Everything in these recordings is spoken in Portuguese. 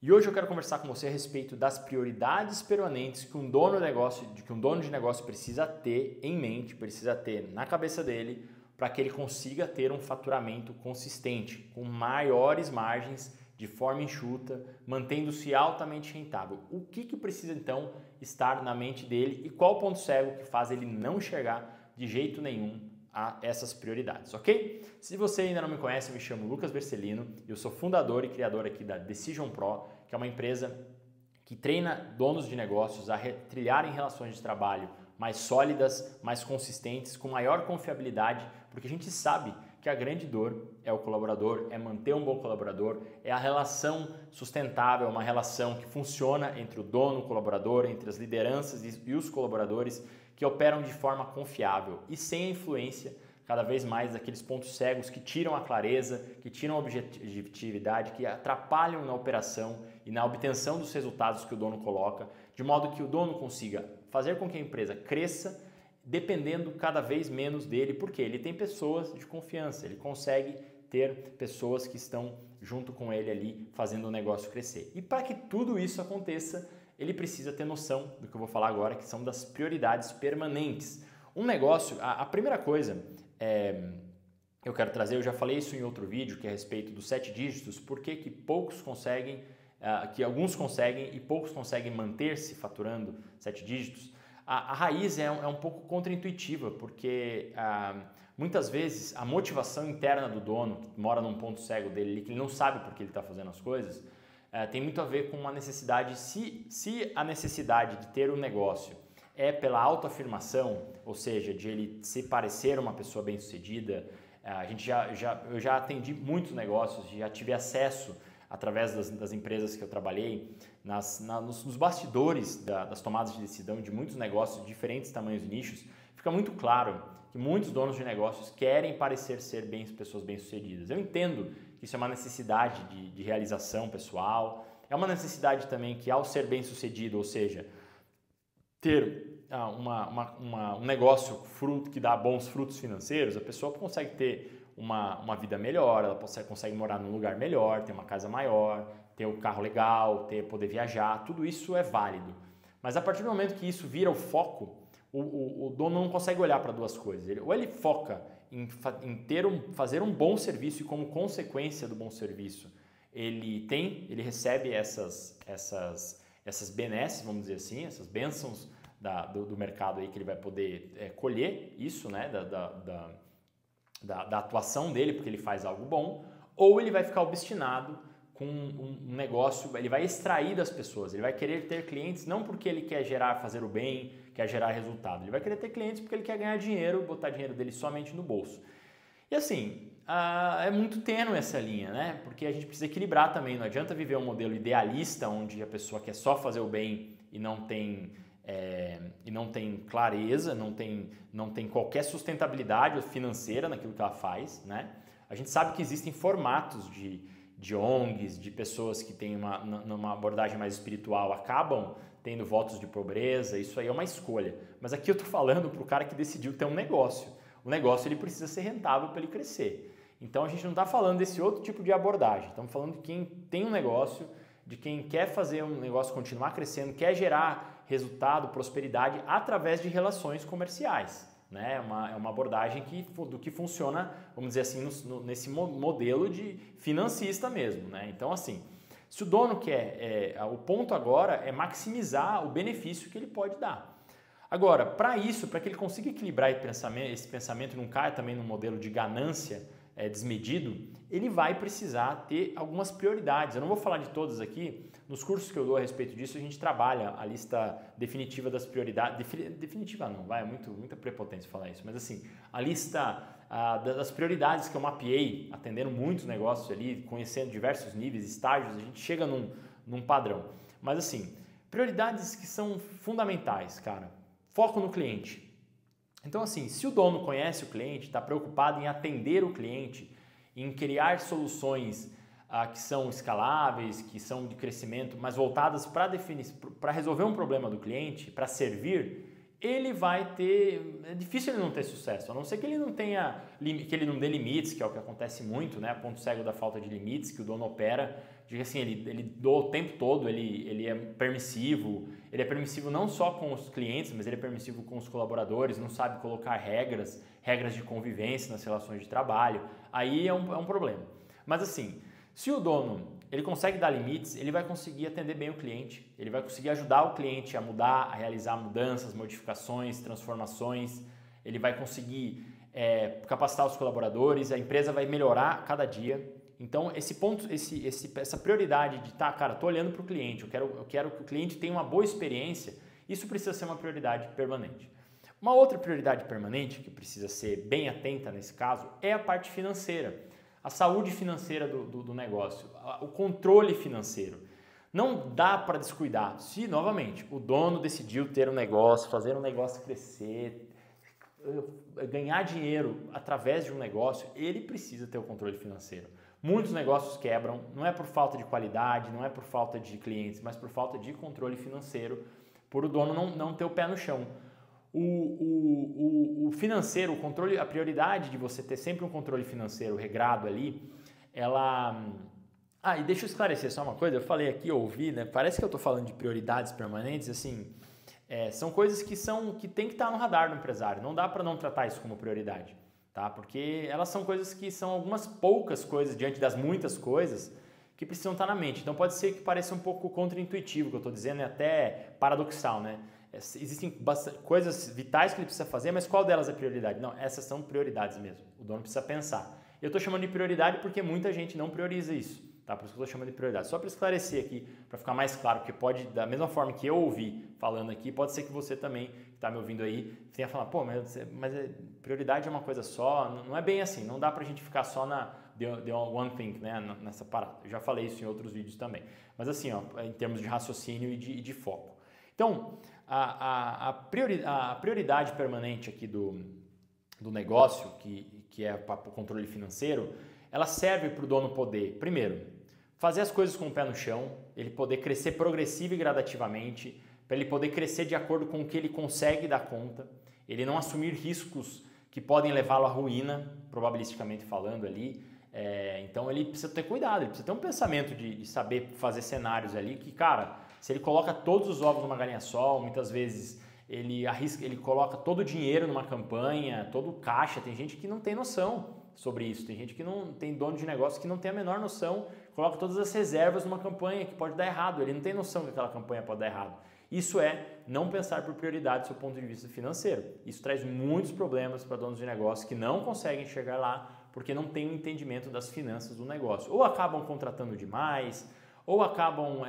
E hoje eu quero conversar com você a respeito das prioridades permanentes que um dono de negócio precisa ter em mente, precisa ter na cabeça dele, para que ele consiga ter um faturamento consistente, com maiores margens, de forma enxuta, mantendo-se altamente rentável. O que precisa então estar na mente dele e qual o ponto cego que faz ele não enxergar de jeito nenhum a essas prioridades, ok? Se você ainda não me conhece, eu me chamo Lucas Vercelino, eu sou fundador e criador aqui da Decision Pro, que é uma empresa que treina donos de negócios a trilharem relações de trabalho mais sólidas, mais consistentes, com maior confiabilidade, porque a gente sabe que a grande dor é o colaborador, é manter um bom colaborador, é a relação sustentável, uma relação que funciona entre o dono, o colaborador, entre as lideranças e os colaboradores que operam de forma confiável e sem a influência cada vez mais daqueles pontos cegos que tiram a clareza, que tiram a objetividade, que atrapalham na operação e na obtenção dos resultados que o dono coloca, de modo que o dono consiga fazer com que a empresa cresça dependendo cada vez menos dele, porque ele tem pessoas de confiança, ele consegue ter pessoas que estão junto com ele ali fazendo o negócio crescer. E para que tudo isso aconteça, ele precisa ter noção do que eu vou falar agora, que são das prioridades permanentes. Um negócio, a primeira coisa eu quero trazer, eu já falei isso em outro vídeo, que é a respeito dos 7 dígitos, por que poucos conseguem, que alguns conseguem e poucos conseguem manter-se faturando 7 dígitos. A raiz é um pouco contraintuitiva, porque muitas vezes a motivação interna do dono, que mora num ponto cego dele, que ele não sabe por que ele está fazendo as coisas, tem muito a ver com uma necessidade, se a necessidade de ter um negócio é pela autoafirmação, ou seja, de ele se parecer uma pessoa bem-sucedida. Eu já atendi muitos negócios, já tive acesso, através das empresas que eu trabalhei, nos bastidores das tomadas de decisão de muitos negócios de diferentes tamanhos e nichos, fica muito claro que muitos donos de negócios querem parecer ser pessoas bem-sucedidas. Eu entendo que isso é uma necessidade de realização pessoal, é uma necessidade também que, ao ser bem-sucedido, ou seja, ter um negócio que dá bons frutos financeiros, a pessoa consegue ter uma vida melhor, ela consegue morar num lugar melhor, ter uma casa maior, ter um carro legal, poder viajar, tudo isso é válido. Mas a partir do momento que isso vira o foco, o dono não consegue olhar para duas coisas. Ou ele foca em fazer um bom serviço e, como consequência do bom serviço, ele recebe essas benesses, vamos dizer assim, essas bênçãos do mercado aí que ele vai poder colher isso, né, da atuação dele, porque ele faz algo bom, ou ele vai ficar obstinado com um negócio, ele vai extrair das pessoas, ele vai querer ter clientes não porque ele quer fazer o bem, quer gerar resultado, ele vai querer ter clientes porque ele quer ganhar dinheiro, botar dinheiro dele somente no bolso. E assim, é muito tênue essa linha, né? Porque a gente precisa equilibrar também, não adianta viver um modelo idealista onde a pessoa quer só fazer o bem e não tem clareza, não tem qualquer sustentabilidade financeira naquilo que ela faz, né? A gente sabe que existem formatos de ONGs, de pessoas que têm uma abordagem mais espiritual, acabam tendo votos de pobreza, isso aí é uma escolha. Mas aqui eu estou falando para o cara que decidiu ter um negócio. O negócio ele precisa ser rentável para ele crescer. Então a gente não está falando desse outro tipo de abordagem, estamos falando de quem tem um negócio, de quem quer fazer um negócio continuar crescendo, quer gerar resultado, prosperidade através de relações comerciais. Né? É uma abordagem do que funciona, vamos dizer assim, nesse modelo de financista mesmo. Né? Então, assim, se o dono quer, o ponto agora é maximizar o benefício que ele pode dar. Agora, para isso, para que ele consiga equilibrar esse pensamento e não caia também no modelo de ganância desmedido, ele vai precisar ter algumas prioridades. Eu não vou falar de todas aqui. Nos cursos que eu dou a respeito disso, a gente trabalha a lista definitiva das prioridades. Definitiva não, é muita prepotência falar isso, mas assim, a lista das prioridades que eu mapeei, atendendo muitos negócios ali, conhecendo diversos níveis, estágios, a gente chega num padrão. Mas assim, prioridades que são fundamentais, cara. Foco no cliente. Então assim, se o dono conhece o cliente, está preocupado em atender o cliente, em criar soluções que são escaláveis, que são de crescimento, mas voltadas para resolver um problema do cliente, para servir, ele vai ter... É difícil ele não ter sucesso, a não ser que ele não tenha... que ele não dê limites, que é o que acontece muito, né? Ponto cego da falta de limites, que o dono opera, de que assim, ele doa o tempo todo, ele é permissivo não só com os clientes, mas ele é permissivo com os colaboradores, não sabe colocar regras de convivência nas relações de trabalho, aí é um problema. Mas assim, se o dono ele consegue dar limites, ele vai conseguir atender bem o cliente, ele vai conseguir ajudar o cliente a mudar, a realizar mudanças, modificações, transformações, ele vai conseguir capacitar os colaboradores, a empresa vai melhorar a cada dia. Então, essa prioridade de cara, estou olhando para o cliente, eu quero que o cliente tenha uma boa experiência, isso precisa ser uma prioridade permanente. Uma outra prioridade permanente, que precisa ser bem atenta nesse caso, é a parte financeira. A saúde financeira do negócio, o controle financeiro. Não dá para descuidar. Se, novamente, o dono decidiu ter um negócio, fazer um negócio crescer, ganhar dinheiro através de um negócio, ele precisa ter o controle financeiro. Muitos negócios quebram, não é por falta de qualidade, não é por falta de clientes, mas por falta de controle financeiro, por o dono não ter o pé no chão. O financeiro, o controle, a prioridade de você ter sempre um controle financeiro regrado ali, ela... e deixa eu esclarecer só uma coisa, eu falei aqui, eu ouvi, né? Parece que eu estou falando de prioridades permanentes, assim, são coisas que tem que estar no radar do empresário, não dá para não tratar isso como prioridade, tá? Porque elas são coisas que são algumas poucas coisas diante das muitas coisas que precisam estar na mente. Então pode ser que pareça um pouco contraintuitivo o que eu estou dizendo, é até paradoxal, né? Existem coisas vitais que ele precisa fazer, mas qual delas é prioridade? Não, essas são prioridades mesmo. O dono precisa pensar. Eu estou chamando de prioridade porque muita gente não prioriza isso, tá? Por isso que eu estou chamando de prioridade. Só para esclarecer aqui, para ficar mais claro, porque pode, da mesma forma que eu ouvi falando aqui, pode ser que você também, que está me ouvindo aí, tenha falado, pô, mas prioridade é uma coisa só, não é bem assim, não dá para a gente ficar só na the one thing, né, nessa parada. Eu já falei isso em outros vídeos também. Mas assim, ó, em termos de raciocínio e de foco. Então, a prioridade permanente aqui do negócio, que é o controle financeiro, ela serve para o dono poder, primeiro, fazer as coisas com o pé no chão, ele poder crescer progressivo e gradativamente, para ele poder crescer de acordo com o que ele consegue dar conta, ele não assumir riscos que podem levá-lo à ruína, probabilisticamente falando ali. Então ele precisa ter cuidado, ele precisa ter um pensamento de saber fazer cenários ali que, cara, se ele coloca todos os ovos numa galinha só, muitas vezes ele coloca todo o dinheiro numa campanha, todo o caixa. Tem gente que não tem noção sobre isso, tem gente que não tem dono de negócio que não tem a menor noção, coloca todas as reservas numa campanha que pode dar errado, ele não tem noção que aquela campanha pode dar errado. Isso é não pensar por prioridade do seu ponto de vista financeiro. Isso traz muitos problemas para donos de negócio que não conseguem chegar lá porque não tem um entendimento das finanças do negócio. Ou acabam contratando demais, ou acabam...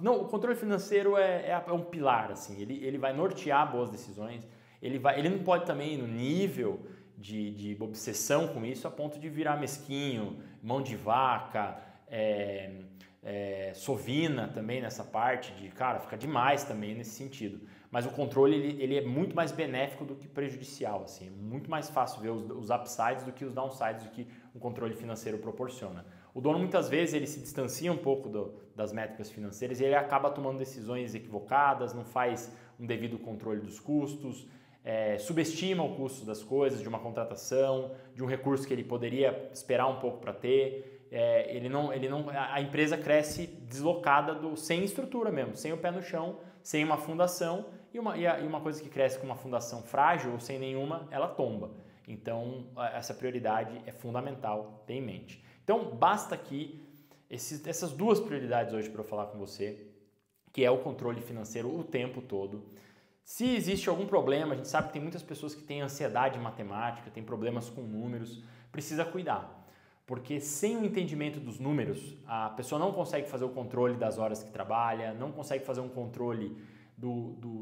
o controle financeiro é um pilar, assim, ele vai nortear boas decisões, ele não pode também ir no nível de obsessão com isso a ponto de virar mesquinho, mão de vaca, sovina também nessa parte de, cara, fica demais também nesse sentido. Mas o controle ele é muito mais benéfico do que prejudicial, assim, é muito mais fácil ver os upsides do que os downsides do que um controle financeiro proporciona. O dono muitas vezes ele se distancia um pouco das métricas financeiras e ele acaba tomando decisões equivocadas, não faz um devido controle dos custos, subestima o custo das coisas, de uma contratação, de um recurso que ele poderia esperar um pouco para ter. A empresa cresce deslocada sem estrutura mesmo, sem o pé no chão, sem uma fundação, e uma coisa que cresce com uma fundação frágil ou sem nenhuma, ela tomba. Então, essa prioridade é fundamental ter em mente. Então, basta aqui essas duas prioridades hoje para eu falar com você, que é o controle financeiro o tempo todo. Se existe algum problema, a gente sabe que tem muitas pessoas que têm ansiedade matemática, têm problemas com números, precisa cuidar. Porque sem o entendimento dos números, a pessoa não consegue fazer o controle das horas que trabalha, não consegue fazer um controle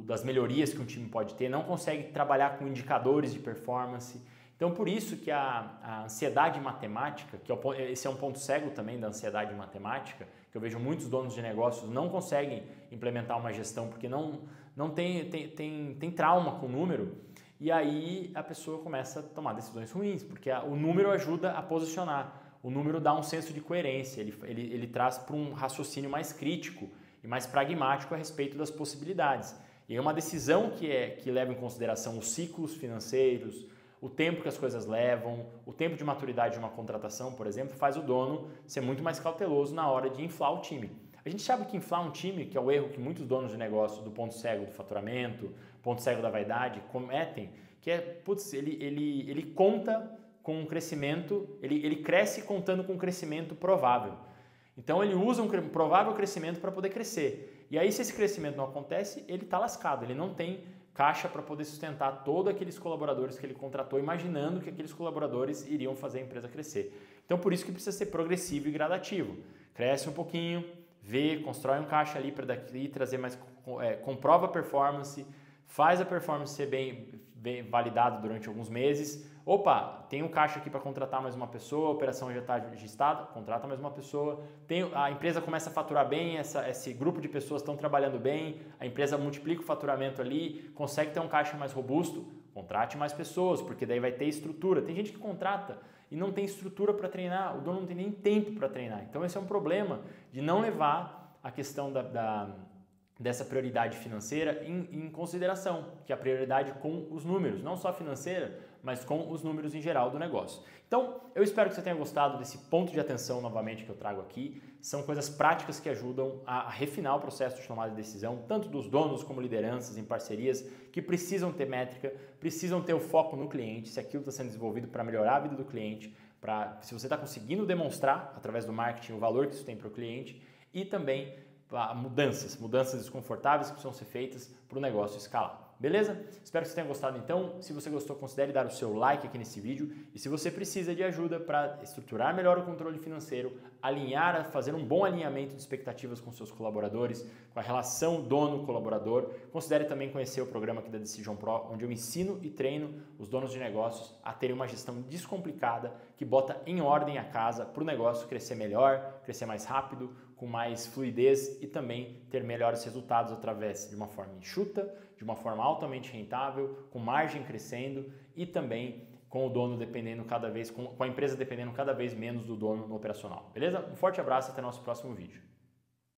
das melhorias que um time pode ter, não consegue trabalhar com indicadores de performance. Então, por isso que a ansiedade matemática, esse é um ponto cego também da ansiedade matemática, que eu vejo muitos donos de negócios não conseguem implementar uma gestão porque não tem trauma com o número, e aí a pessoa começa a tomar decisões ruins, porque o número ajuda a posicionar, o número dá um senso de coerência, ele traz para um raciocínio mais crítico e mais pragmático a respeito das possibilidades. E é uma decisão que leva em consideração os ciclos financeiros, o tempo que as coisas levam, o tempo de maturidade de uma contratação, por exemplo, faz o dono ser muito mais cauteloso na hora de inflar o time. A gente sabe que inflar um time, que é o erro que muitos donos de negócio do ponto cego do faturamento, ponto cego da vaidade cometem, que é, putz, ele conta com um crescimento, ele cresce contando com um crescimento provável. Então ele usa um provável crescimento para poder crescer. E aí se esse crescimento não acontece, ele está lascado, ele não tem caixa para poder sustentar todos aqueles colaboradores que ele contratou, imaginando que aqueles colaboradores iriam fazer a empresa crescer. Então por isso que precisa ser progressivo e gradativo. Cresce um pouquinho, vê, constrói um caixa ali para daqui trazer mais, comprova a performance, faz a performance ser bem validada durante alguns meses. Opa, tem um caixa aqui para contratar mais uma pessoa, a operação já está registrada, contrata mais uma pessoa. A empresa começa a faturar bem, esse grupo de pessoas estão trabalhando bem, a empresa multiplica o faturamento ali, consegue ter um caixa mais robusto, contrate mais pessoas, porque daí vai ter estrutura. Tem gente que contrata e não tem estrutura para treinar, o dono não tem nem tempo para treinar. Então esse é um problema de não levar a questão dessa prioridade financeira em consideração, que é a prioridade com os números, não só financeira, mas com os números em geral do negócio. Então, eu espero que você tenha gostado desse ponto de atenção novamente que eu trago aqui. São coisas práticas que ajudam a refinar o processo de tomada de decisão, tanto dos donos como lideranças em parcerias, que precisam ter métrica, precisam ter o foco no cliente, se aquilo está sendo desenvolvido para melhorar a vida do cliente, se você está conseguindo demonstrar, através do marketing, o valor que isso tem para o cliente, e também mudanças desconfortáveis que precisam ser feitas para o negócio escalar. Beleza? Espero que você tenha gostado então. Se você gostou, considere dar o seu like aqui nesse vídeo. E se você precisa de ajuda para estruturar melhor o controle financeiro, fazer um bom alinhamento de expectativas com seus colaboradores, com a relação dono-colaborador, considere também conhecer o programa aqui da Decision Pro, onde eu ensino e treino os donos de negócios a terem uma gestão descomplicada que bota em ordem a casa para o negócio crescer melhor, crescer mais rápido, com mais fluidez e também ter melhores resultados através de uma forma enxuta, de uma forma altamente rentável, com margem crescendo e também com o dono dependendo com a empresa dependendo cada vez menos do dono no operacional. Beleza? Um forte abraço e até o nosso próximo vídeo.